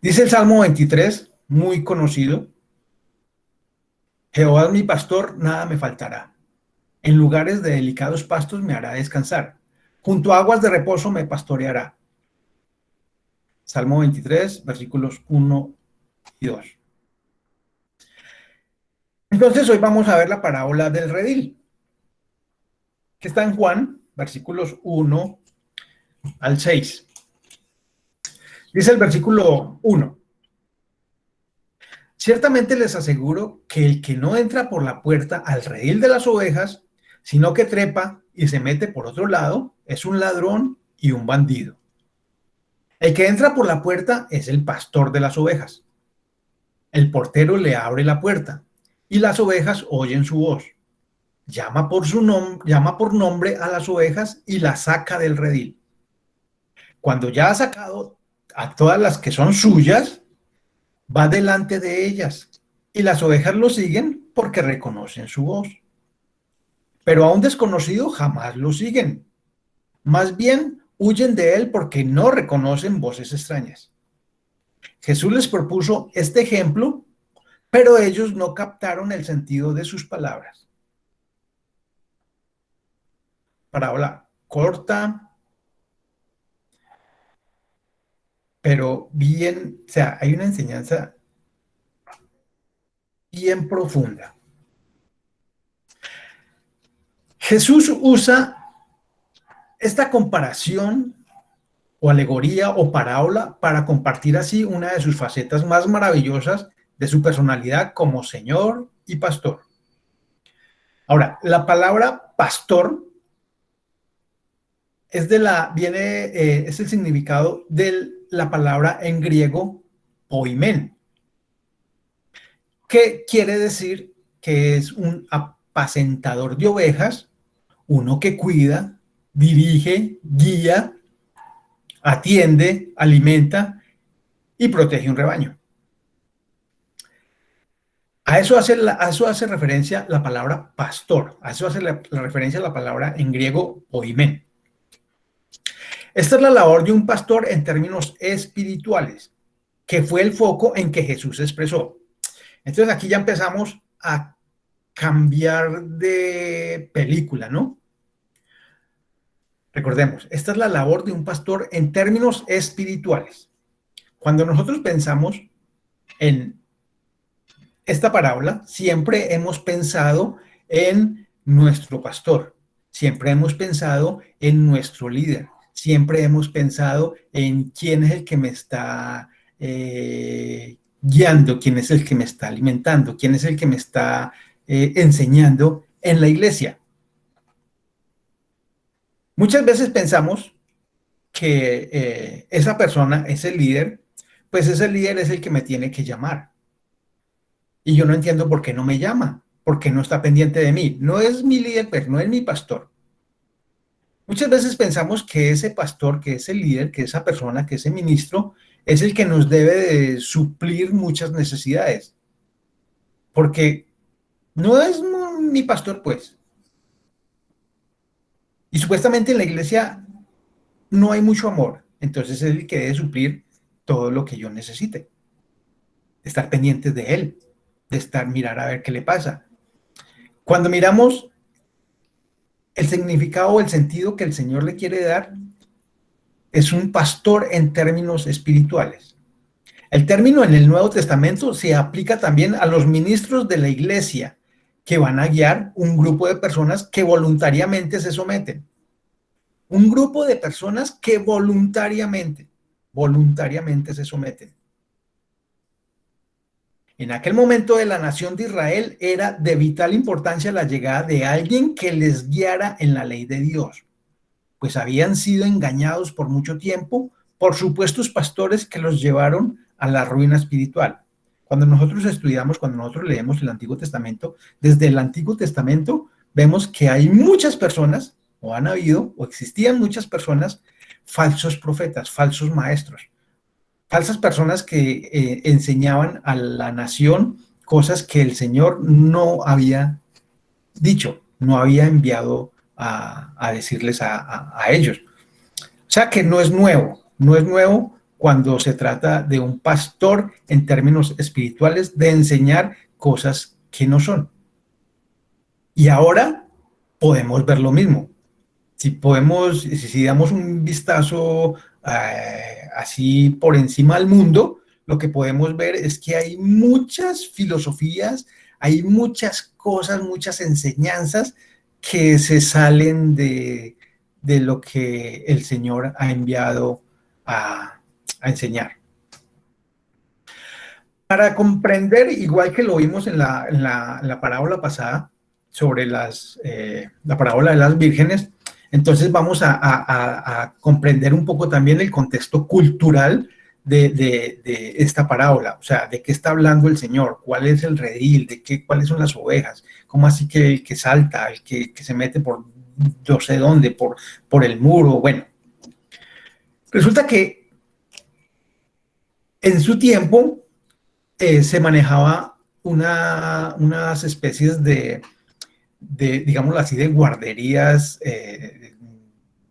Dice el Salmo 23, muy conocido: Jehová es mi pastor, nada me faltará. En lugares de delicados pastos me hará descansar. Junto a aguas de reposo me pastoreará. Salmo 23, versículos 1 y 2. Entonces hoy vamos a ver la parábola del redil, que está en Juan, versículos 1 al 6. Dice el versículo 1: Ciertamente les aseguro que el que no entra por la puerta al redil de las ovejas, sino que trepa y se mete por otro lado, es un ladrón y un bandido. El que entra por la puerta es el pastor de las ovejas. El portero le abre la puerta y las ovejas oyen su voz. Llama por nombre a las ovejas y las saca del redil. Cuando ya ha sacado a todas las que son suyas, va delante de ellas y las ovejas lo siguen porque reconocen su voz. Pero a un desconocido jamás lo siguen. Más bien huyen de él porque no reconocen voces extrañas. Jesús les propuso este ejemplo, pero ellos no captaron el sentido de sus palabras. Parábola corta, pero bien, o sea, hay una enseñanza bien profunda. Jesús usa esta comparación o alegoría o parábola para compartir así una de sus facetas más maravillosas de su personalidad como Señor y Pastor. Ahora, la palabra pastor es es el significado de la palabra en griego poimen, que quiere decir que es un apacentador de ovejas, uno que cuida, dirige, guía, atiende, alimenta y protege un rebaño. A eso hace referencia la palabra pastor, a eso hace la referencia la palabra en griego poimen. Esta es la labor de un pastor en términos espirituales, que fue el foco en que Jesús expresó. Entonces aquí ya empezamos a cambiar de película, ¿no? Recordemos, esta es la labor de un pastor en términos espirituales. Cuando nosotros pensamos en esta parábola, siempre hemos pensado en nuestro pastor, siempre hemos pensado en nuestro líder, siempre hemos pensado en quién es el que me está guiando, quién es el que me está alimentando, quién es el que me está enseñando en la iglesia. Muchas veces pensamos que esa persona, ese líder, pues ese líder es el que me tiene que llamar. Y yo no entiendo por qué no me llama, por qué no está pendiente de mí. No es mi líder, pero no es mi pastor. Muchas veces pensamos que ese pastor, que ese líder, que esa persona, que ese ministro, es el que nos debe de suplir muchas necesidades. Porque no es mi pastor, pues. Y supuestamente en la iglesia no hay mucho amor. Entonces es el que debe suplir todo lo que yo necesite. Estar pendientes de él, de mirar a ver qué le pasa. Cuando miramos el significado o el sentido que el Señor le quiere dar, es un pastor en términos espirituales. El término en el Nuevo Testamento se aplica también a los ministros de la iglesia que van a guiar un grupo de personas que voluntariamente se someten. Un grupo de personas que voluntariamente se someten. En aquel momento de la nación de Israel era de vital importancia la llegada de alguien que les guiara en la ley de Dios, pues habían sido engañados por mucho tiempo por supuestos pastores que los llevaron a la ruina espiritual. Cuando nosotros estudiamos, cuando nosotros leemos el Antiguo Testamento, desde el Antiguo Testamento vemos que hay muchas personas, o han habido, o existían muchas personas, falsos profetas, falsos maestros, falsas personas que enseñaban a la nación cosas que el Señor no había dicho, no había enviado a decirles a ellos. O sea que no es nuevo cuando se trata de un pastor en términos espirituales, de enseñar cosas que no son. Y ahora podemos ver lo mismo. Si damos un vistazo así por encima al mundo, lo que podemos ver es que hay muchas filosofías, hay muchas cosas, muchas enseñanzas que se salen de lo que el Señor ha enviado a enseñar. Para comprender, igual que lo vimos en la parábola pasada, sobre la parábola de las vírgenes, entonces vamos a comprender un poco también el contexto cultural de esta parábola, o sea, de qué está hablando el Señor, cuál es el redil, cuáles son las ovejas, cómo así que el que salta, el que se mete por no sé dónde, por el muro. Bueno, resulta que en su tiempo se manejaba unas especies digámoslo así, de guarderías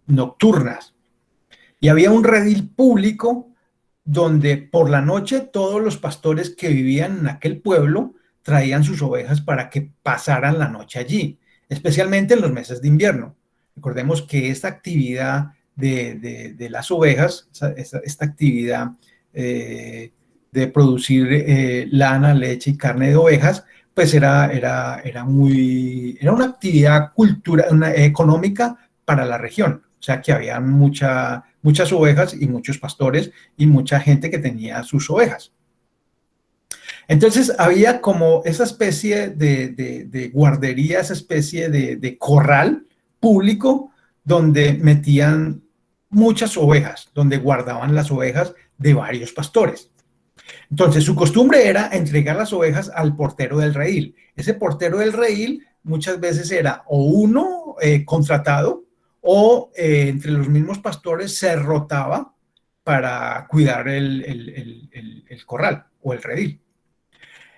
nocturnas. Y había un redil público donde por la noche todos los pastores que vivían en aquel pueblo traían sus ovejas para que pasaran la noche allí, especialmente en los meses de invierno. Recordemos que esta actividad de las ovejas, esta actividad de producir lana, leche y carne de ovejas, pues era una actividad económica para la región. O sea que había muchas ovejas y muchos pastores y mucha gente que tenía sus ovejas. Entonces había como esa especie de guardería, esa especie de corral público donde metían muchas ovejas, donde guardaban las ovejas de varios pastores. Entonces su costumbre era entregar las ovejas al portero del redil. Ese portero del redil muchas veces era o uno contratado o entre los mismos pastores se rotaba para cuidar el corral o el redil.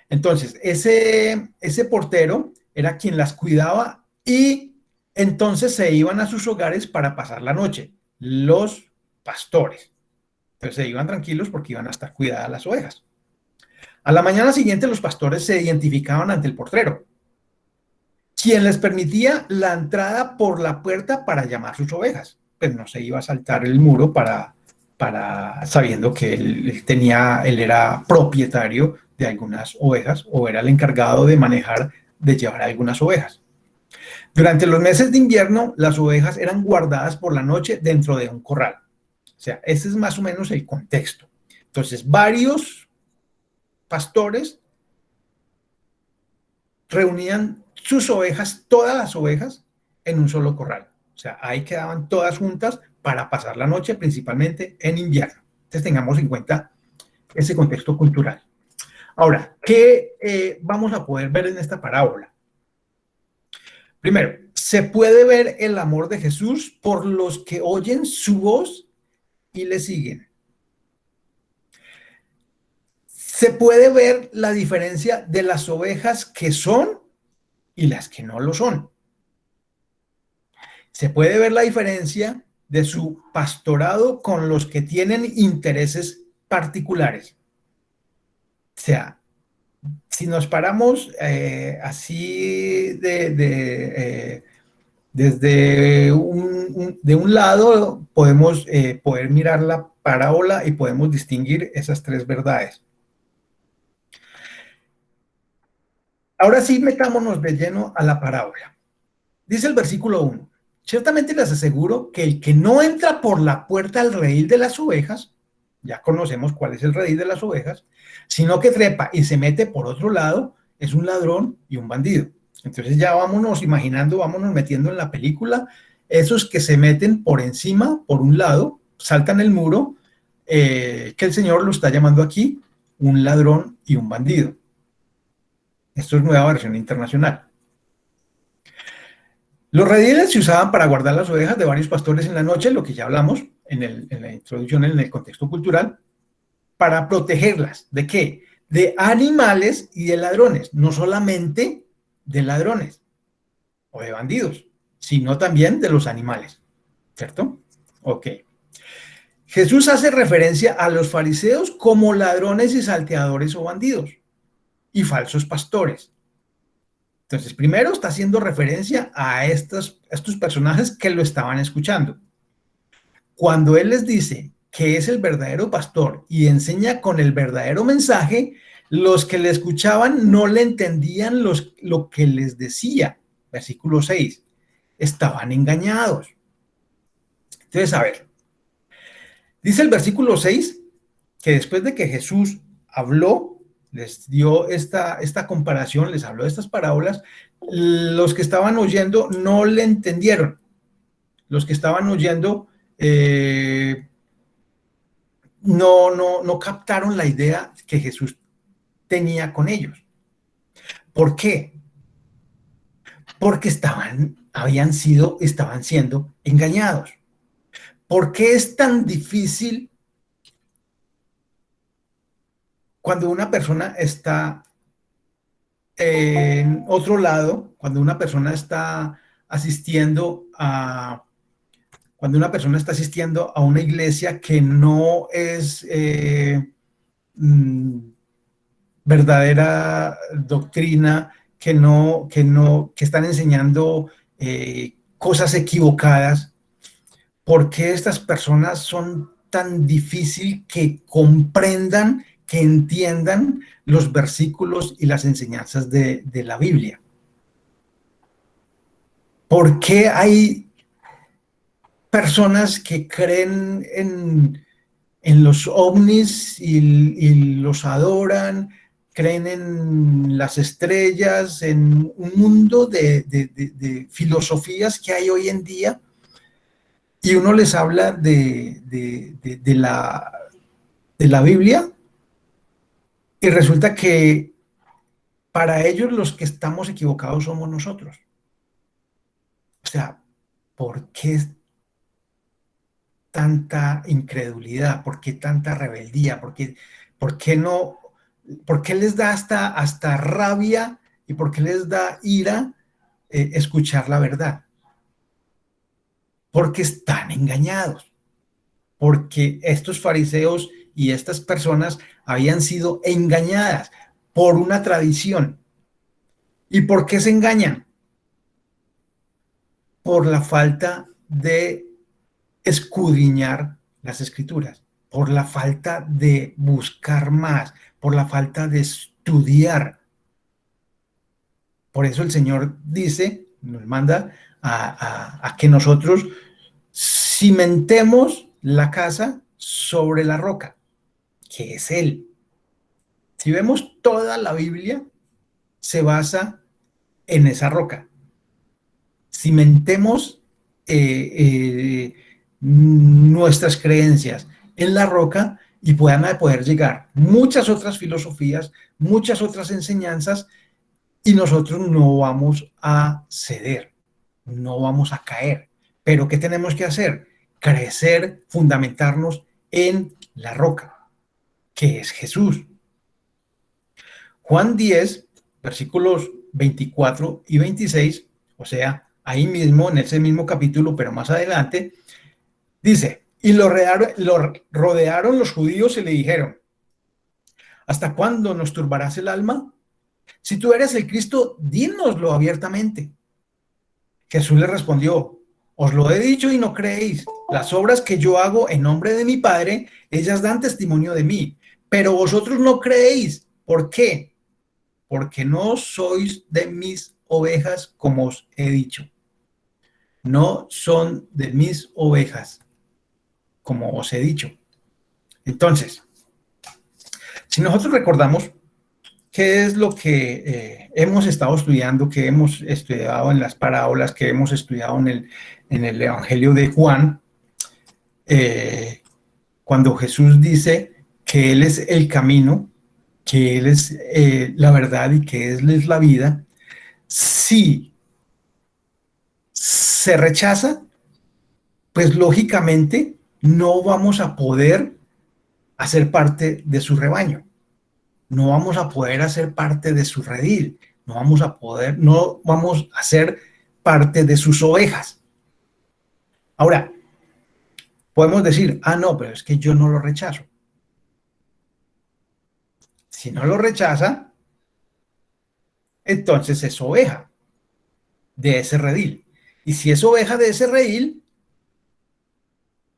Entonces, ese portero era quien las cuidaba y entonces se iban a sus hogares para pasar la noche, los pastores. Entonces se iban tranquilos porque iban a estar cuidadas las ovejas. A la mañana siguiente los pastores se identificaban ante el portero, quien les permitía la entrada por la puerta para llamar sus ovejas. Pues no se iba a saltar el muro sabiendo que él era propietario de algunas ovejas o era el encargado de llevar algunas ovejas. Durante los meses de invierno, las ovejas eran guardadas por la noche dentro de un corral. O sea, ese es más o menos el contexto. Entonces, varios pastores reunían sus ovejas, todas las ovejas, en un solo corral. O sea, ahí quedaban todas juntas para pasar la noche, principalmente en invierno. Entonces, tengamos en cuenta ese contexto cultural. Ahora, ¿qué vamos a poder ver en esta parábola? Primero, se puede ver el amor de Jesús por los que oyen su voz y le siguen. Se puede ver la diferencia de las ovejas que son y las que no lo son. Se puede ver la diferencia de su pastorado con los que tienen intereses particulares. O sea, si nos paramos así desde de un lado, podemos poder mirar la parábola y podemos distinguir esas tres verdades. Ahora sí, metámonos de lleno a la parábola. Dice el versículo 1. Ciertamente les aseguro que el que no entra por la puerta al redil de las ovejas, ya conocemos cuál es el redil de las ovejas, sino que trepa y se mete por otro lado, es un ladrón y un bandido. Entonces ya vámonos imaginando, vámonos metiendo en la película, esos que se meten por encima, por un lado, saltan el muro, que el Señor lo está llamando aquí un ladrón y un bandido. Esto es nueva versión internacional. Los rediles se usaban para guardar las ovejas de varios pastores en la noche, lo que ya hablamos en la introducción, en el contexto cultural, para protegerlas. ¿De qué? De animales y de ladrones, no solamente de ladrones o de bandidos, sino también de los animales, ¿cierto? Ok. Jesús hace referencia a los fariseos como ladrones y salteadores o bandidos y falsos pastores. Entonces, primero está haciendo referencia a estos personajes que lo estaban escuchando. Cuando él les dice que es el verdadero pastor y enseña con el verdadero mensaje, los que le escuchaban no le entendían lo que les decía. Versículo 6. Estaban engañados. Entonces, a ver, dice el versículo 6 que después de que Jesús habló, les dio esta comparación, les habló de estas parábolas, los que estaban oyendo no le entendieron. Los que estaban oyendo no captaron la idea que Jesús tenía con ellos. ¿Por qué? Porque estaban siendo engañados. ¿Por qué es tan difícil cuando una persona está en otro lado, cuando una persona está asistiendo a una iglesia que no es verdadera doctrina, que están enseñando cosas equivocadas? ¿Por qué estas personas son tan difícil que comprendan, que entiendan los versículos y las enseñanzas de la Biblia? ¿Por qué hay personas que creen en los ovnis y los adoran, creen en las estrellas, en un mundo de filosofías que hay hoy en día, y uno les habla de la Biblia, y resulta que para ellos los que estamos equivocados somos nosotros? O sea, ¿por qué tanta incredulidad? ¿Por qué tanta rebeldía? ¿Por qué no? ¿Por qué les da hasta rabia y por qué les da ira escuchar la verdad? Porque están engañados, porque estos fariseos y estas personas habían sido engañadas por una tradición. ¿Y por qué se engañan? Por la falta de escudriñar las escrituras, por la falta de buscar más, por la falta de estudiar. Por eso el Señor dice, nos manda a que nosotros cimentemos la casa sobre la roca, que es Él. Si vemos toda la Biblia, se basa en esa roca. Cimentemos nuestras creencias en la roca y puedan poder llegar muchas otras filosofías, muchas otras enseñanzas, y nosotros no vamos a ceder, no vamos a caer. Pero ¿qué tenemos que hacer? Crecer, fundamentarnos en la roca, que es Jesús. Juan 10, versículos 24 y 26, o sea, ahí mismo, en ese mismo capítulo, pero más adelante, dice: y lo rodearon los judíos y le dijeron: ¿hasta cuándo nos turbarás el alma? Si tú eres el Cristo, dínoslo abiertamente. Jesús le respondió: os lo he dicho y no creéis. Las obras que yo hago en nombre de mi Padre, ellas dan testimonio de mí, pero vosotros no creéis. ¿Por qué? Porque no sois de mis ovejas, como os he dicho. No son de mis ovejas, como os he dicho. Entonces, si nosotros recordamos qué es lo que hemos estado estudiando, que hemos estudiado en las parábolas, que hemos estudiado en el Evangelio de Juan, cuando Jesús dice que Él es el camino, que Él es la verdad y que Él es la vida, si se rechaza, pues lógicamente no vamos a poder hacer parte de su rebaño. No vamos a poder hacer parte de su redil, no vamos a ser parte de sus ovejas. Ahora, podemos decir, ah, no, pero es que yo no lo rechazo. Si no lo rechaza, entonces es oveja de ese redil. Y si es oveja de ese redil,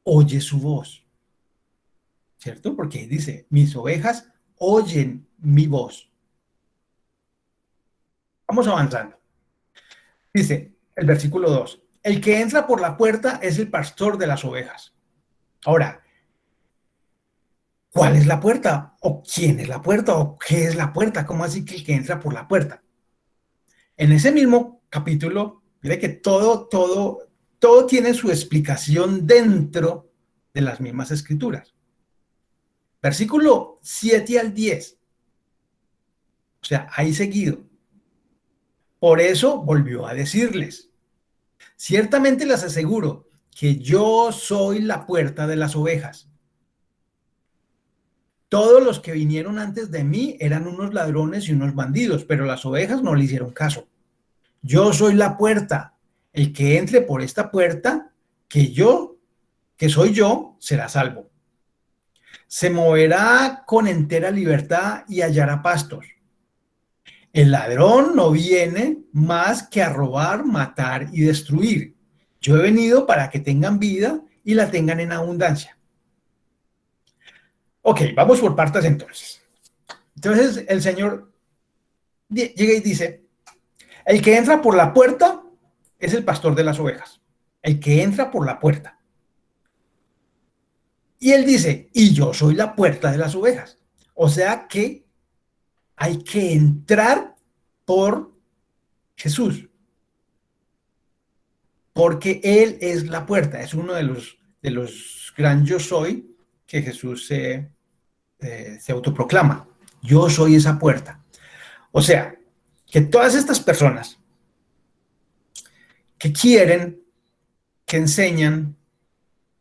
oye su voz, ¿cierto? Porque dice, mis ovejas oyen mi voz. Vamos avanzando. Dice el versículo 2, el que entra por la puerta es el pastor de las ovejas. Ahora, ¿cuál es la puerta? ¿O quién es la puerta? ¿O qué es la puerta? ¿Cómo así que el que entra por la puerta? En ese mismo capítulo, mire que todo tiene su explicación dentro de las mismas escrituras. Versículo 7 al 10. O sea, ahí seguido. Por eso volvió a decirles, ciertamente les aseguro que yo soy la puerta de las ovejas. Todos los que vinieron antes de mí eran unos ladrones y unos bandidos, pero las ovejas no le hicieron caso. Yo soy la puerta. El que entre por esta puerta, que soy yo, será salvo. Se moverá con entera libertad y hallará pastos. El ladrón no viene más que a robar, matar y destruir. Yo he venido para que tengan vida y la tengan en abundancia. Ok, vamos por partes entonces. Entonces el Señor llega y dice, el que entra por la puerta es el pastor de las ovejas. El que entra por la puerta. Y él dice, y yo soy la puerta de las ovejas. O sea que hay que entrar por Jesús, porque Él es la puerta. Es uno de los gran yo soy que Jesús se autoproclama. Yo soy esa puerta. O sea, que todas estas personas que quieren, que enseñan,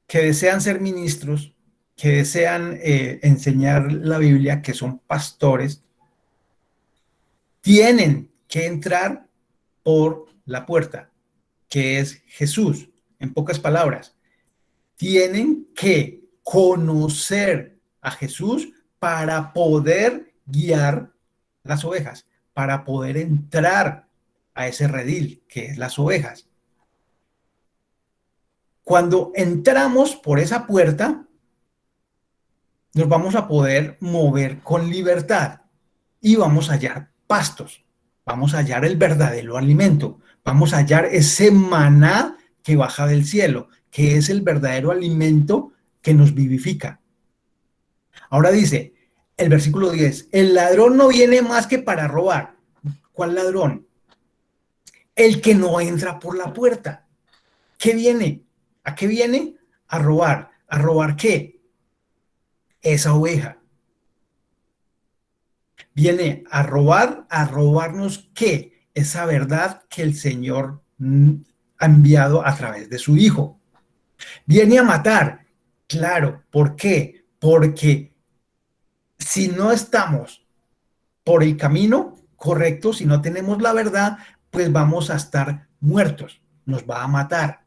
que desean ser ministros, que desean enseñar la Biblia, que son pastores, tienen que entrar por la puerta, que es Jesús. En pocas palabras, tienen que conocer a Jesús para poder guiar las ovejas, para poder entrar a ese redil que es las ovejas. Cuando entramos por esa puerta, nos vamos a poder mover con libertad y vamos a hallar pastos, vamos a hallar el verdadero alimento, vamos a hallar ese maná que baja del cielo, que es el verdadero alimento que nos vivifica. Ahora dice el versículo 10, el ladrón no viene más que para robar. ¿Cuál ladrón? El que no entra por la puerta. ¿Qué viene? ¿A qué viene? A robar. ¿A robar qué? Esa oveja. Viene a robarnos qué? Esa verdad que el Señor ha enviado a través de su Hijo. Viene a matar. Claro, ¿por qué? Porque si no estamos por el camino correcto, si no tenemos la verdad, pues vamos a estar muertos, nos va a matar,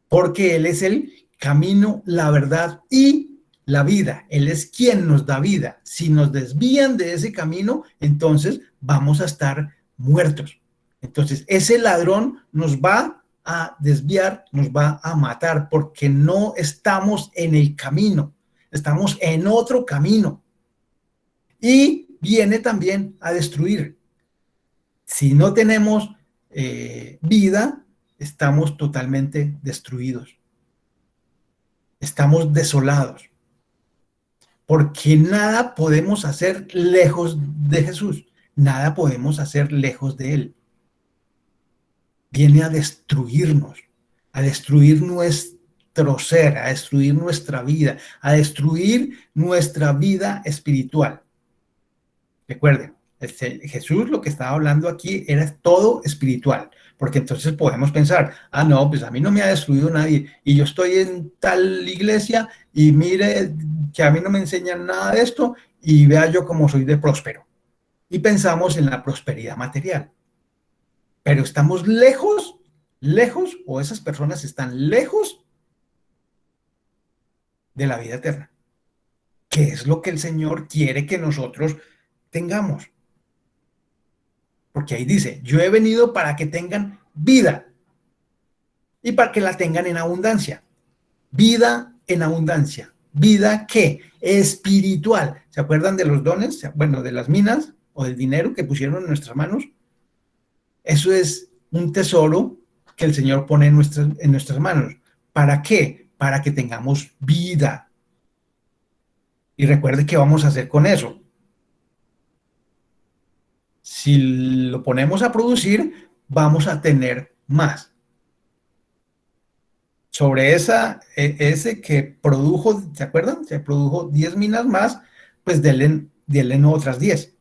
porque Él es el camino, la verdad y la vida. Él es quien nos da vida. Si nos desvían de ese camino, entonces vamos a estar muertos. Entonces, ese ladrón nos va a desviar, nos va a matar, porque no estamos en el camino, estamos en otro camino. Y viene también a destruir. Si no tenemos vida, estamos totalmente destruidos. Estamos desolados. Porque nada podemos hacer lejos de Jesús. Nada podemos hacer lejos de Él. Viene a destruir nuestro ser, a destruir nuestra vida, a destruir nuestra vida espiritual. Recuerden, Jesús lo que estaba hablando aquí era todo espiritual, porque entonces podemos pensar, ah, no, pues a mí no me ha destruido nadie y yo estoy en tal iglesia y mire que a mí no me enseñan nada de esto y vea yo cómo soy de próspero. Y pensamos en la prosperidad material. Pero estamos lejos, o esas personas están lejos de la vida eterna, que es lo que el Señor quiere que nosotros tengamos. Porque ahí dice, yo he venido para que tengan vida y para que la tengan en abundancia. Vida en abundancia. ¿Vida qué? Espiritual. ¿Se acuerdan de los dones? Bueno, de las minas o del dinero que pusieron en nuestras manos. Eso es un tesoro que el Señor pone en nuestras manos. ¿Para qué? Para que tengamos vida. Y recuerde qué vamos a hacer con eso. Si lo ponemos a producir, vamos a tener más. Sobre ese que produjo, ¿se acuerdan? Se produjo 10 minas más, pues denle otras 10.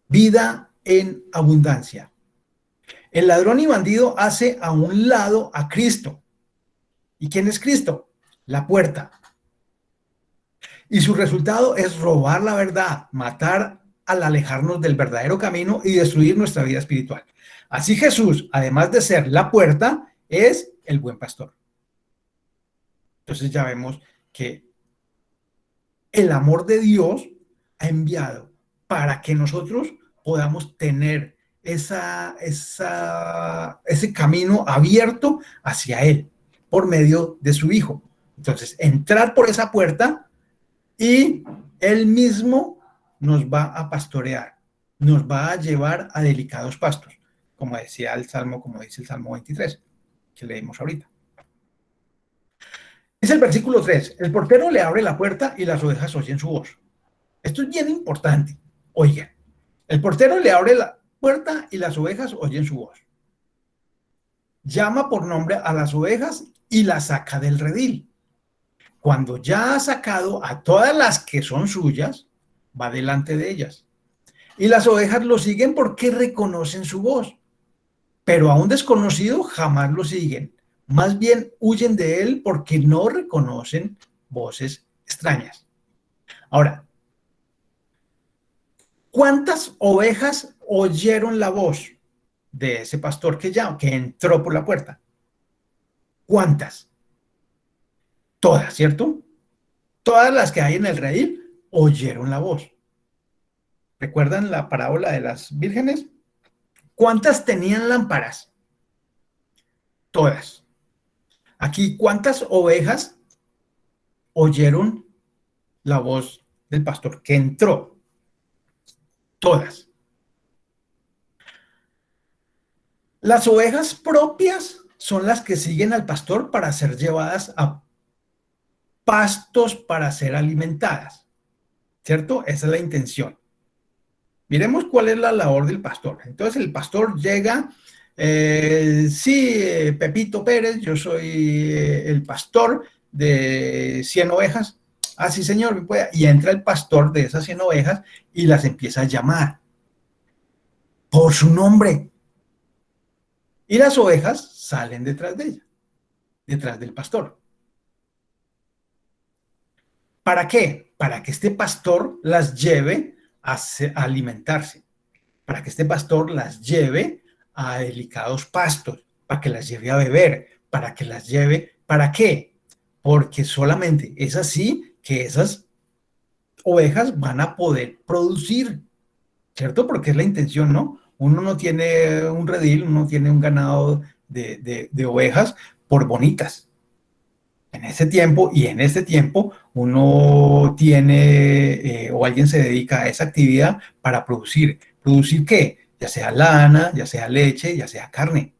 Vida en abundancia. El ladrón y bandido hace a un lado a Cristo. ¿Y quién es Cristo? La puerta. Y su resultado es robar la verdad, matar al alejarnos del verdadero camino y destruir nuestra vida espiritual. Así Jesús, además de ser la puerta, es el buen pastor. Entonces ya vemos que el amor de Dios ha enviado para que nosotros podamos tener ese camino abierto hacia Él por medio de su Hijo. Entonces, entrar por esa puerta y Él mismo nos va a pastorear, nos va a llevar a delicados pastos, como decía el Salmo, como dice el Salmo 23, que leímos ahorita. Es el versículo 3. El portero le abre la puerta y las ovejas oyen su voz. Esto es bien importante. Oigan, el portero le abre la puerta y las ovejas oyen su voz. Llama por nombre a las ovejas y las saca del redil. Cuando ya ha sacado a todas las que son suyas, va delante de ellas. Y las ovejas lo siguen porque reconocen su voz. Pero a un desconocido jamás lo siguen. Más bien huyen de él porque no reconocen voces extrañas. Ahora, ¿cuántas ovejas oyeron la voz de ese pastor que entró por la puerta? ¿Cuántas? Todas, ¿cierto? Todas las que hay en el redil oyeron la voz. ¿Recuerdan la parábola de las vírgenes? ¿Cuántas tenían lámparas? Todas. Aquí, ¿cuántas ovejas oyeron la voz del pastor que entró? Todas. Las ovejas propias son las que siguen al pastor para ser llevadas a pastos para ser alimentadas, ¿cierto? Esa es la intención. Miremos cuál es la labor del pastor. Entonces el pastor llega, sí, Pepito Pérez, yo soy el pastor de 100 ovejas. Ah, sí, señor, y entra el pastor de esas 100 ovejas y las empieza a llamar por su nombre. Y las ovejas salen detrás de ella, detrás del pastor. ¿Para qué? Para que este pastor las lleve a alimentarse, para que este pastor las lleve a delicados pastos, para que las lleve a beber, para que las lleve, ¿para qué? Porque solamente es así que esas ovejas van a poder producir, ¿cierto? Porque es la intención, ¿no? Uno no tiene un redil, uno tiene un ganado de ovejas por bonitas. En ese tiempo y en este tiempo uno tiene o alguien se dedica a esa actividad para producir. ¿Producir qué? Ya sea lana, ya sea leche, ya sea carne.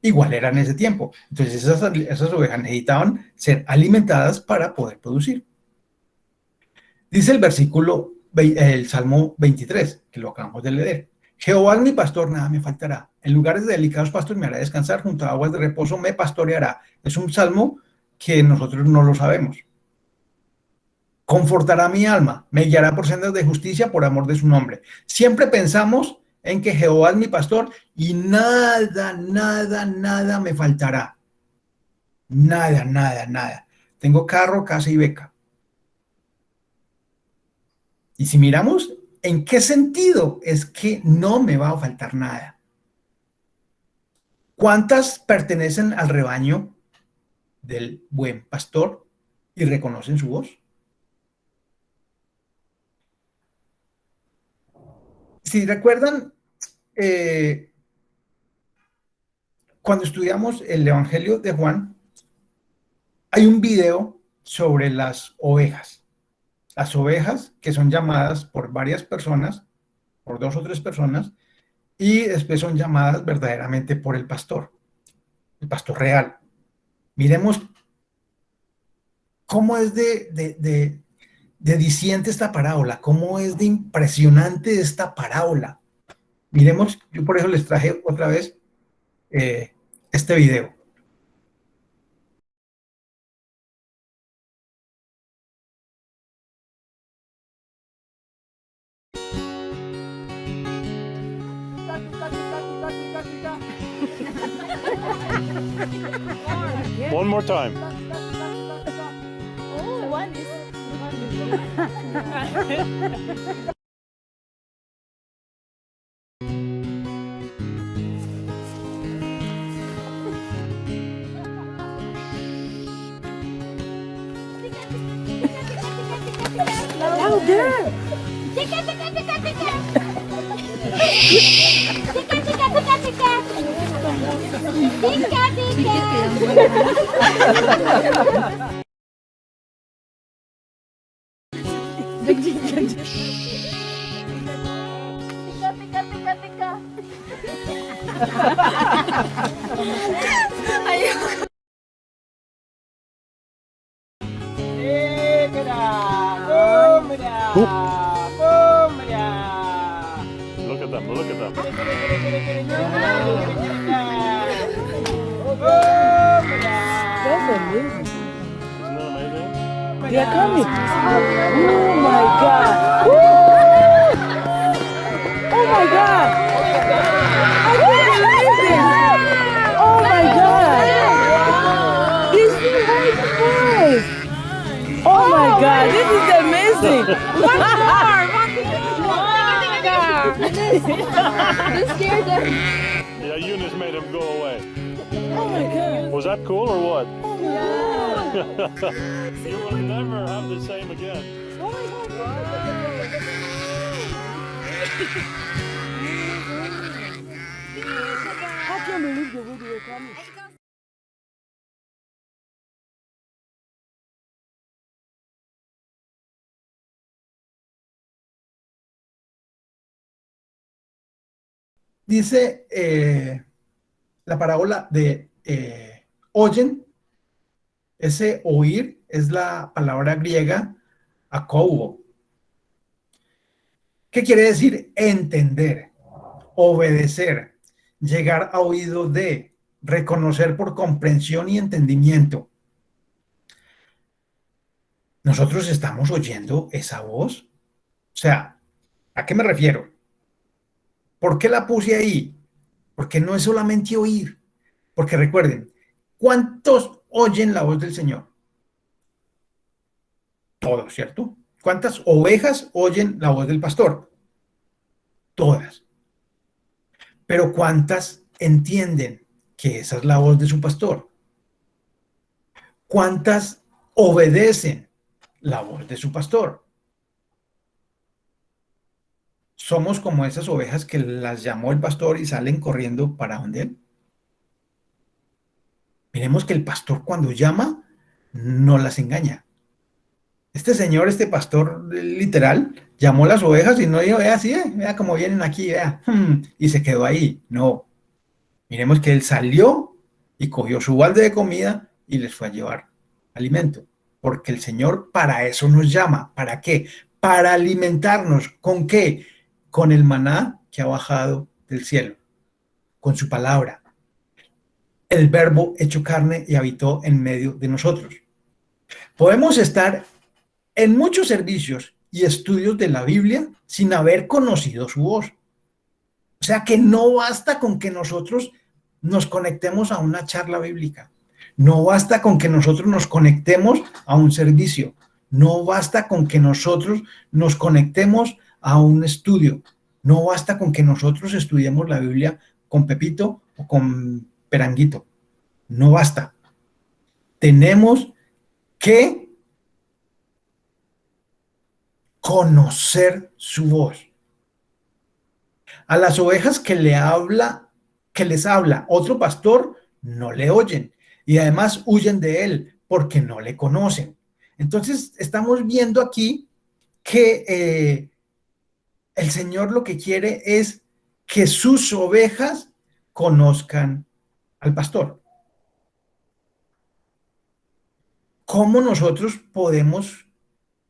Igual era en ese tiempo. Entonces esas ovejas necesitaban ser alimentadas para poder producir. Dice el versículo, el Salmo 23, que lo acabamos de leer. Jehová es mi pastor, nada me faltará. En lugares de delicados pastos me hará descansar, junto a aguas de reposo me pastoreará. Es un salmo que nosotros no lo sabemos. Confortará mi alma, me guiará por sendas de justicia por amor de su nombre. Siempre pensamos en que Jehová es mi pastor y nada, nada, nada me faltará. Nada, nada, nada. Tengo carro, casa y beca. Y si miramos en qué sentido es que no me va a faltar nada. ¿Cuántas pertenecen al rebaño? del buen pastor y reconocen su voz. Si recuerdan, cuando estudiamos el Evangelio de Juan, hay un video sobre las ovejas. Las ovejas que son llamadas por varias personas, por 2 o 3 personas, y después son llamadas verdaderamente por el pastor real. Miremos cómo es de diciente esta parábola, cómo es de impresionante esta parábola. Miremos, yo por eso les traje otra vez este video. One more time. Oh, one is. Louder! Tika, tika, tika, tika! Tika, tika, tika, tika! Tika, tika! Tika, tika, tika! Ayun! Look at them, look at them. That's amazing. Isn't that amazing? They are coming. Oh my God. Woo! Oh my God. I can't believe this. Oh my God. This is very surprised. Oh my God. This is amazing. One more! This scared them. Yeah, Eunice made him go away. Oh my God. Was that cool or what? Yeah. You will never have the same again. Oh my God. I can't believe the way they were coming. Dice la parábola de oyen. Ese oír es la palabra griega akouo. ¿Qué quiere decir? Entender, obedecer, llegar a oído de, reconocer por comprensión y entendimiento. ¿Nosotros estamos oyendo esa voz? O sea, ¿a qué me refiero? ¿Por qué la puse ahí? Porque no es solamente oír. Porque recuerden, ¿cuántos oyen la voz del Señor? Todos, ¿cierto? ¿Cuántas ovejas oyen la voz del pastor? Todas. Pero ¿cuántas entienden que esa es la voz de su pastor? ¿Cuántas obedecen la voz de su pastor? Somos como esas ovejas que las llamó el pastor y salen corriendo para donde él. Miremos que el pastor cuando llama no las engaña. Este señor, este pastor literal, llamó a las ovejas y no dijo, vea, sí, vea cómo vienen aquí, vea, y se quedó ahí. No. Miremos que él salió y cogió su balde de comida y les fue a llevar alimento. Porque el Señor para eso nos llama. ¿Para qué? Para alimentarnos. ¿Con qué? Con el maná que ha bajado del cielo. Con su palabra. El verbo hecho carne y habitó en medio de nosotros. Podemos estar en muchos servicios y estudios de la Biblia sin haber conocido su voz. O sea que no basta con que nosotros nos conectemos a una charla bíblica. No basta con que nosotros nos conectemos a un servicio. No basta con que nosotros nos conectemos a un estudio. No basta con que nosotros estudiemos la Biblia con Pepito o con Peranguito. No basta. tenemos que conocer su voz. A las ovejas que les habla otro pastor, no le oyen y además huyen de él porque no le conocen. Entonces estamos viendo aquí que el Señor lo que quiere es que sus ovejas conozcan al pastor. ¿Cómo nosotros podemos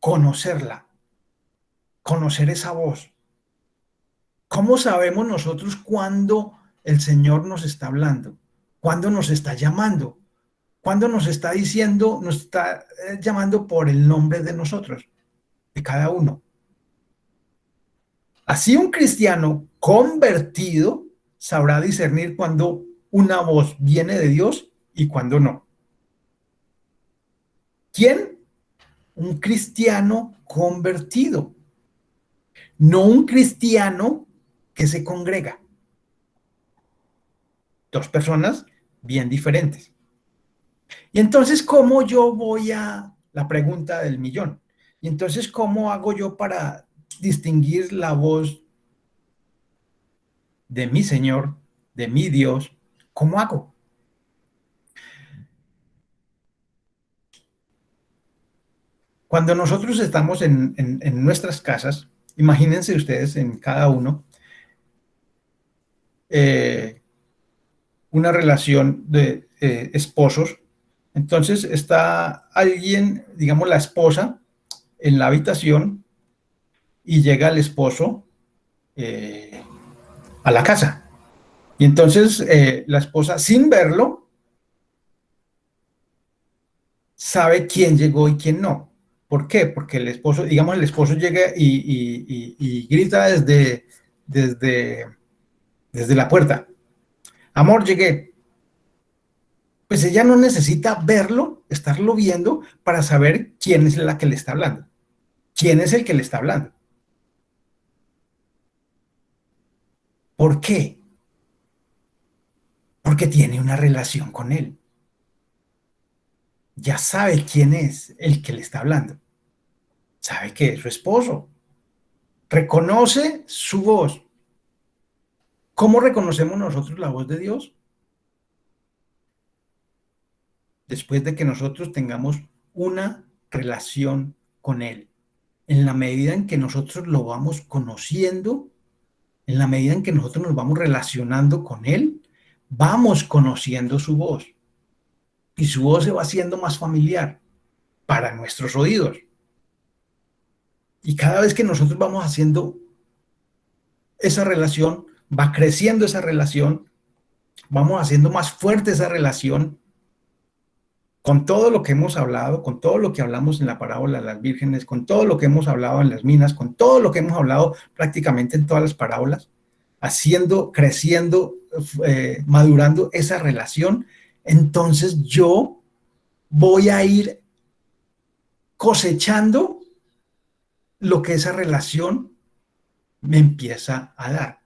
conocerla? Conocer esa voz. ¿Cómo sabemos nosotros cuándo el Señor nos está hablando? ¿Cuándo nos está llamando? ¿Cuándo nos está diciendo, nos está llamando por el nombre de nosotros, de cada uno? Así un cristiano convertido sabrá discernir cuando una voz viene de Dios y cuando no. ¿Quién? Un cristiano convertido, no un cristiano que se congrega. Dos personas bien diferentes. Y entonces, ¿cómo yo voy a la pregunta del millón? Y entonces, ¿cómo hago yo para distinguir la voz de mi Señor, de mi Dios? ¿Cómo hago? Cuando nosotros estamos en nuestras casas, imagínense ustedes en cada uno una relación de esposos. Entonces está alguien, digamos la esposa, en la habitación y llega el esposo a la casa. Y entonces la esposa, sin verlo, sabe quién llegó y quién no. ¿Por qué? Porque el esposo, digamos, el esposo llega y grita desde la puerta: amor, llegué. Pues ella no necesita verlo, estarlo viendo para saber quién es la que le está hablando. ¿Quién es el que le está hablando? ¿Por qué? Porque tiene una relación con él. Ya sabe quién es el que le está hablando. Sabe que es su esposo. Reconoce su voz. ¿Cómo reconocemos nosotros la voz de Dios? Después de que nosotros tengamos una relación con Él. En la medida en que nosotros lo vamos conociendo, en la medida en que nosotros nos vamos relacionando con Él, vamos conociendo su voz. Y su voz se va haciendo más familiar para nuestros oídos. Y cada vez que nosotros vamos haciendo esa relación, va creciendo esa relación, vamos haciendo más fuerte esa relación, con todo lo que hemos hablado, con todo lo que hablamos en la parábola de las vírgenes, con todo lo que hemos hablado en las minas, con todo lo que hemos hablado prácticamente en todas las parábolas, haciendo, creciendo, madurando esa relación, entonces yo voy a ir cosechando lo que esa relación me empieza a dar.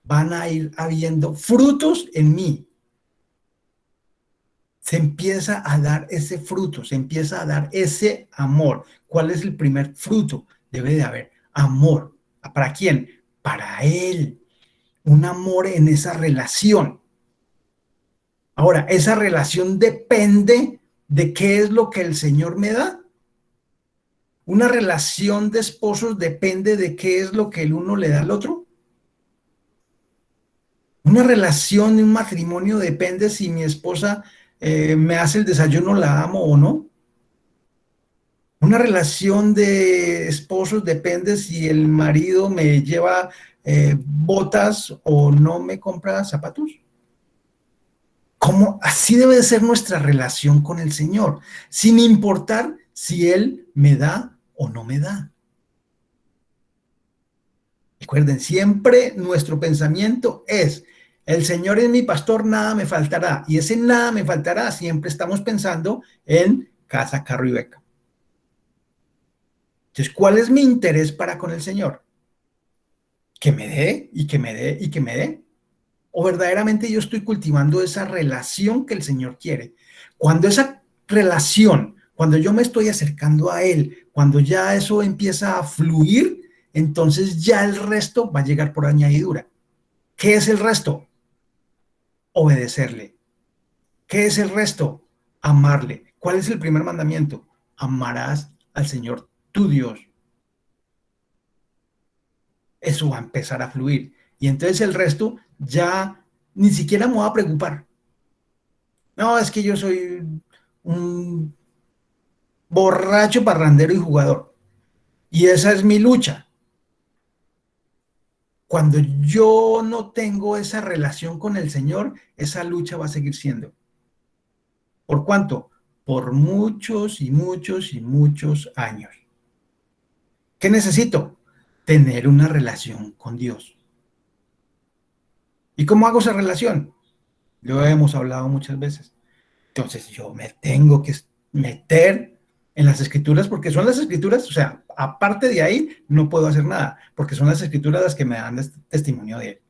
Van a ir habiendo frutos en mí. Se empieza a dar ese fruto, se empieza a dar ese amor. ¿Cuál es el primer fruto? Debe de haber amor. ¿Para quién? Para Él. Un amor en esa relación. Ahora, esa relación depende de qué es lo que el Señor me da. Una relación de esposos depende de qué es lo que el uno le da al otro. Una relación de un matrimonio depende si mi esposa me hace el desayuno, la amo o no. Una relación de esposos depende si el marido me lleva botas o no me compra zapatos. ¿Cómo? Así debe de ser nuestra relación con el Señor, sin importar si Él me da o no me da. Recuerden, siempre nuestro pensamiento es: el Señor es mi pastor, nada me faltará. Y ese nada me faltará, siempre estamos pensando en casa, carro y beca. Entonces, ¿cuál es mi interés para con el Señor? Que me dé y que me dé y que me dé. ¿O verdaderamente yo estoy cultivando esa relación que el Señor quiere? Cuando esa relación, cuando yo me estoy acercando a Él, cuando ya eso empieza a fluir, entonces ya el resto va a llegar por añadidura. ¿Qué es el resto? Obedecerle. ¿Qué es el resto? Amarle. ¿Cuál es el primer mandamiento? Amarás al Señor tu Dios. Eso va a empezar a fluir. Y entonces el resto ya ni siquiera me voy a preocupar. No, es que yo soy un borracho, parrandero y jugador. Y esa es mi lucha. Cuando yo no tengo esa relación con el Señor, esa lucha va a seguir siendo. ¿Por cuánto? Por muchos y muchos y muchos años. ¿Qué necesito? Tener una relación con Dios. ¿Y cómo hago esa relación? Lo hemos hablado muchas veces. Entonces yo me tengo que meter en las escrituras porque son las escrituras, o sea, aparte de ahí no puedo hacer nada, porque son las escrituras las que me dan testimonio de Él.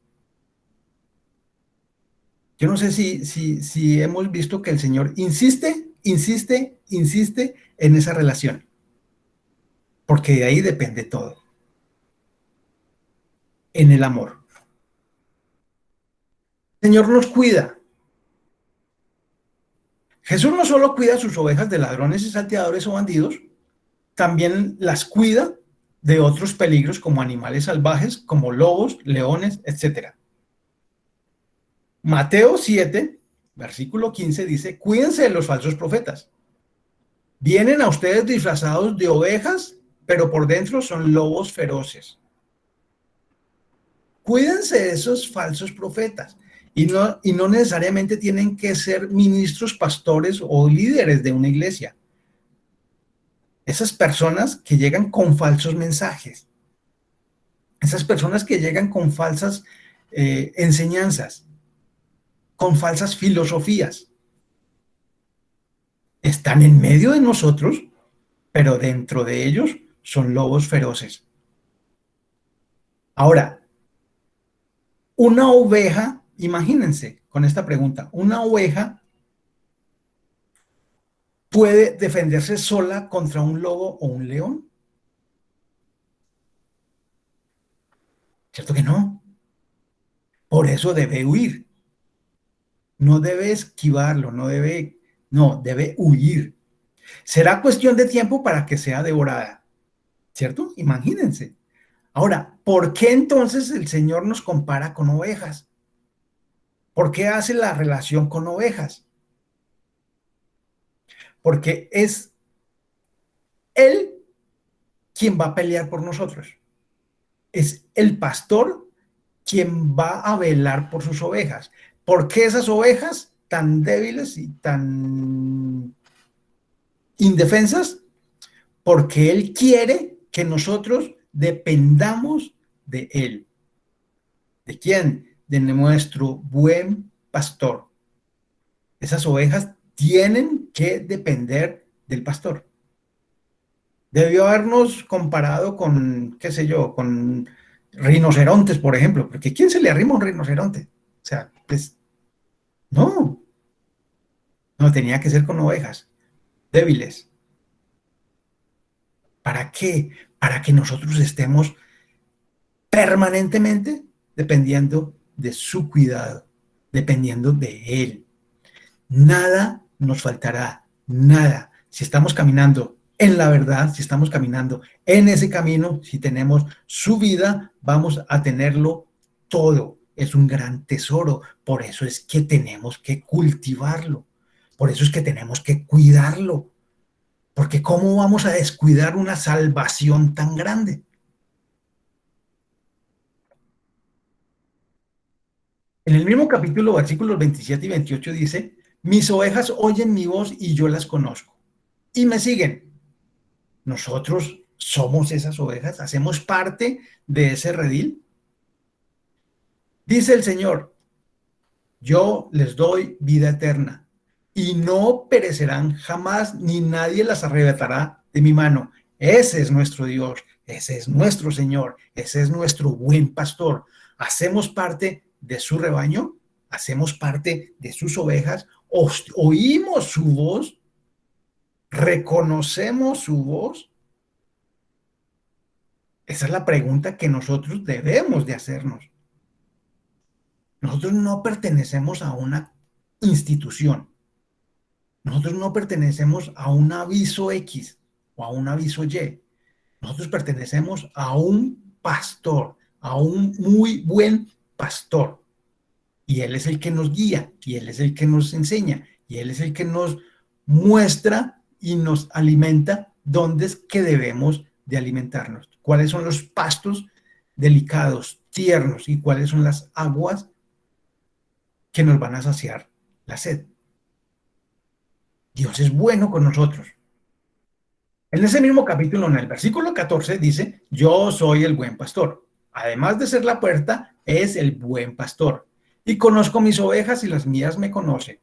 Yo no sé si hemos visto que el Señor insiste en esa relación, porque de ahí depende todo. En el amor. El Señor nos cuida. Jesús no solo cuida a sus ovejas de ladrones y salteadores o bandidos, también las cuida de otros peligros como animales salvajes, como lobos, leones, etc. Mateo 7, versículo 15 dice, cuídense de los falsos profetas. Vienen a ustedes disfrazados de ovejas, pero por dentro son lobos feroces. Cuídense de esos falsos profetas. Y no necesariamente tienen que ser ministros, pastores o líderes de una iglesia. Esas personas que llegan con falsos mensajes. Esas personas que llegan con falsas enseñanzas, con falsas filosofías. Están en medio de nosotros, pero dentro de ellos son lobos feroces. Ahora, una oveja, imagínense con esta pregunta, ¿una oveja puede defenderse sola contra un lobo o un león? ¿Cierto que no? Por eso debe huir. No debe esquivarlo, debe huir. Será cuestión de tiempo para que sea devorada. ¿Cierto? Imagínense. Ahora, ¿por qué entonces el Señor nos compara con ovejas? ¿Por qué hace la relación con ovejas? Porque es Él quien va a pelear por nosotros. Es el pastor quien va a velar por sus ovejas. ¿Por qué esas ovejas tan débiles y tan indefensas? Porque Él quiere que nosotros dependamos de Él. ¿De quién? De nuestro buen pastor. Esas ovejas tienen que depender del pastor. Debió habernos comparado con, qué sé yo, con rinocerontes, por ejemplo, porque ¿quién se le arrima a un rinoceronte? O sea, pues, no tenía que ser con ovejas débiles. ¿Para qué? Para que nosotros estemos permanentemente dependiendo de su cuidado, dependiendo de Él. Nada nos faltará, nada. Si estamos caminando en la verdad, si estamos caminando en ese camino, si tenemos su vida, vamos a tenerlo todo. Es un gran tesoro. Por eso es que tenemos que cultivarlo. Por eso es que tenemos que cuidarlo. Porque ¿cómo vamos a descuidar una salvación tan grande? En el mismo capítulo, versículos 27 y 28 dice, mis ovejas oyen mi voz y yo las conozco y me siguen. Nosotros somos esas ovejas, hacemos parte de ese redil. Dice el Señor, yo les doy vida eterna y no perecerán jamás, ni nadie las arrebatará de mi mano. Ese es nuestro Dios, ese es nuestro Señor, ese es nuestro buen pastor. Hacemos parte de su rebaño, hacemos parte de sus ovejas, oímos su voz ¿Reconocemos su voz? Esa es la pregunta que nosotros debemos de hacernos. Nosotros no pertenecemos a una institución. Nosotros no pertenecemos a un aviso X o a un aviso Y. Nosotros pertenecemos a un pastor, a un muy buen pastor. Y Él es el que nos guía, y Él es el que nos enseña, y Él es el que nos muestra y nos alimenta dónde es que debemos de alimentarnos. Cuáles son los pastos delicados, tiernos, y cuáles son las aguas que nos van a saciar la sed. Dios es bueno con nosotros. En ese mismo capítulo, en el versículo 14, dice, yo soy el buen pastor. Además de ser la puerta, es el buen pastor. Y conozco mis ovejas y las mías me conocen.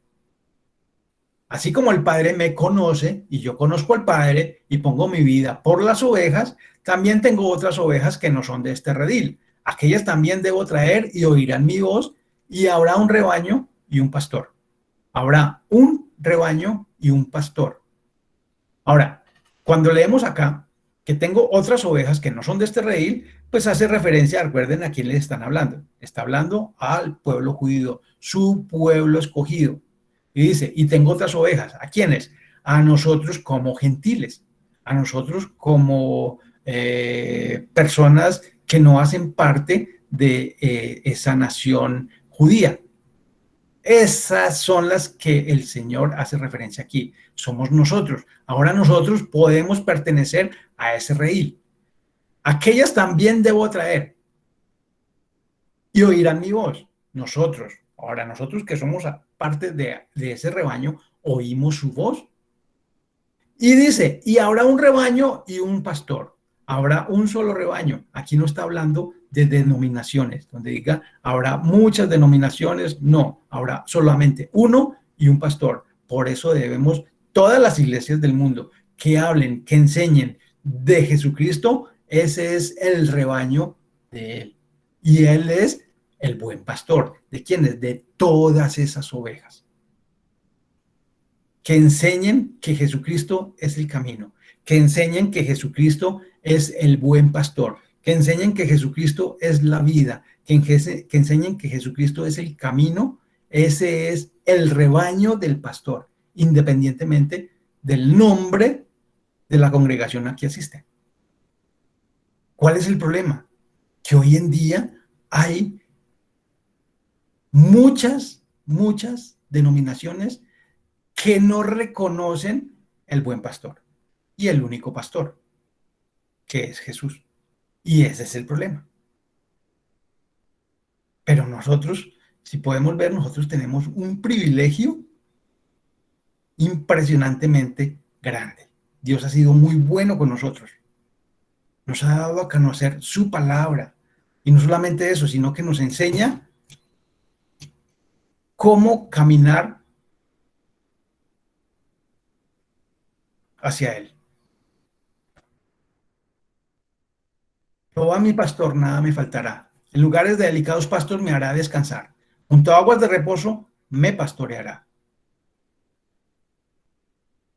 Así como el Padre me conoce y yo conozco al Padre y pongo mi vida por las ovejas, también tengo otras ovejas que no son de este redil. Aquellas también debo traer y oirán mi voz, y habrá un rebaño y un pastor. Habrá un rebaño y un pastor. Ahora, cuando leemos acá que tengo otras ovejas que no son de este redil, pues hace referencia, recuerden a quién le están hablando. Está hablando al pueblo judío, su pueblo escogido. Y dice, y tengo otras ovejas. ¿A quiénes? A nosotros como gentiles, a nosotros como personas que no hacen parte de esa nación judía. Esas son las que el Señor hace referencia aquí. Somos nosotros. Ahora nosotros podemos pertenecer a ese redil. Aquellas también debo traer y oirán mi voz. Nosotros, ahora nosotros que somos parte de ese rebaño, oímos su voz. Y dice, y habrá un rebaño y un pastor. Habrá un solo rebaño. Aquí no está hablando de denominaciones, donde diga, habrá muchas denominaciones. No, habrá solamente uno y un pastor. Por eso debemos, todas las iglesias del mundo que hablen, que enseñen de Jesucristo, ese es el rebaño de Él. Y Él es el buen pastor. ¿De quiénes? De todas esas ovejas. Que enseñen que Jesucristo es el camino. Que enseñen que Jesucristo es el buen pastor. Que enseñen que Jesucristo es la vida. Que enseñen que Jesucristo es el camino. Ese es el rebaño del pastor, independientemente del nombre de la congregación a que asiste. ¿Cuál es el problema? Que hoy en día hay muchas denominaciones que no reconocen el buen pastor y el único pastor, que es Jesús. Y ese es el problema. Pero nosotros, si podemos ver, nosotros tenemos un privilegio impresionantemente grande. Dios ha sido muy bueno con nosotros. Nos ha dado a conocer su palabra. Y no solamente eso, sino que nos enseña cómo caminar hacia Él. Jehová mi pastor, nada me faltará. En lugares de delicados pastos me hará descansar. Junto a aguas de reposo me pastoreará.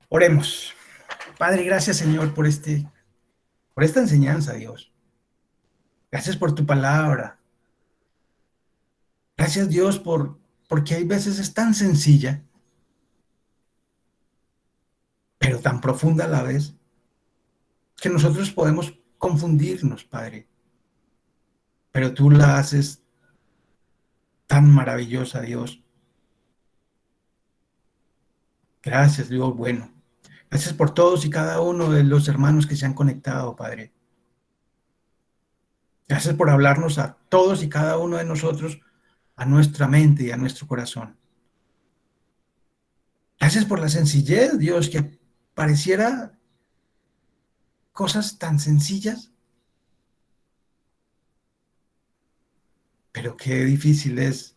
Oremos. Padre, gracias, Señor, por esta enseñanza, Dios. Gracias por tu palabra. Gracias, Dios, porque hay veces es tan sencilla, pero tan profunda a la vez, que nosotros podemos confundirnos, Padre. Pero tú la haces tan maravillosa, Dios. Gracias, Dios bueno. Gracias por todos y cada uno de los hermanos que se han conectado, Padre. Gracias por hablarnos a todos y cada uno de nosotros, a nuestra mente y a nuestro corazón. Gracias por la sencillez, Dios, que pareciera cosas tan sencillas, pero qué difícil es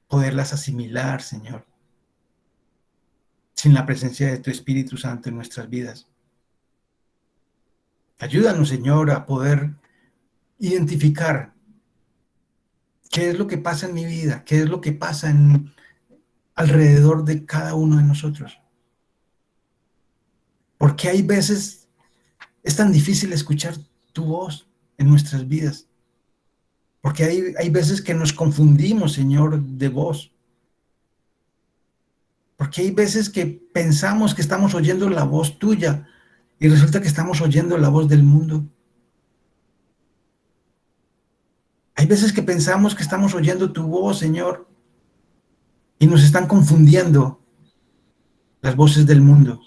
poderlas asimilar, Señor, sin la presencia de tu Espíritu Santo en nuestras vidas. Ayúdanos, Señor, a poder identificar qué es lo que pasa en mi vida, qué es lo que pasa alrededor de cada uno de nosotros. ¿Por qué hay veces es tan difícil escuchar tu voz en nuestras vidas? Porque hay veces que nos confundimos, Señor, de voz. Porque hay veces que pensamos que estamos oyendo la voz tuya y resulta que estamos oyendo la voz del mundo. Hay veces que pensamos que estamos oyendo tu voz, Señor, y nos están confundiendo las voces del mundo.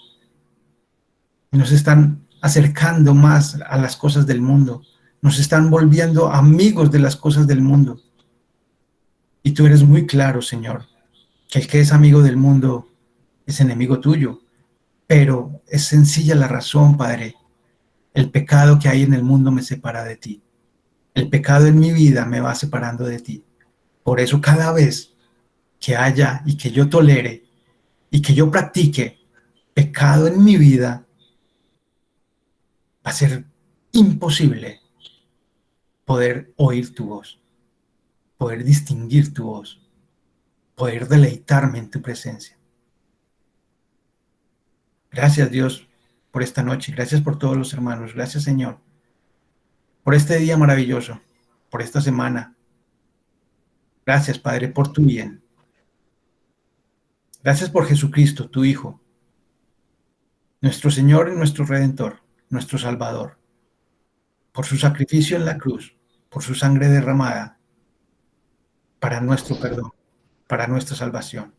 Y nos están acercando más a las cosas del mundo. Nos están volviendo amigos de las cosas del mundo. Y tú eres muy claro, Señor, que el que es amigo del mundo es enemigo tuyo. Pero es sencilla la razón, Padre. El pecado que hay en el mundo me separa de ti. El pecado en mi vida me va separando de ti. Por eso cada vez que haya y que yo tolere y que yo practique pecado en mi vida, va a ser imposible poder oír tu voz, poder distinguir tu voz, poder deleitarme en tu presencia. Gracias, Dios, por esta noche. Gracias por todos los hermanos. Gracias, Señor, por este día maravilloso, por esta semana. Gracias, Padre, por tu bien. Gracias por Jesucristo, tu Hijo, nuestro Señor y nuestro Redentor, nuestro Salvador, por su sacrificio en la cruz, por su sangre derramada, para nuestro perdón, para nuestra salvación.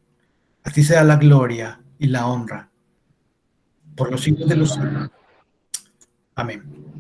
A ti sea la gloria y la honra por los siglos de los siglos. Amén.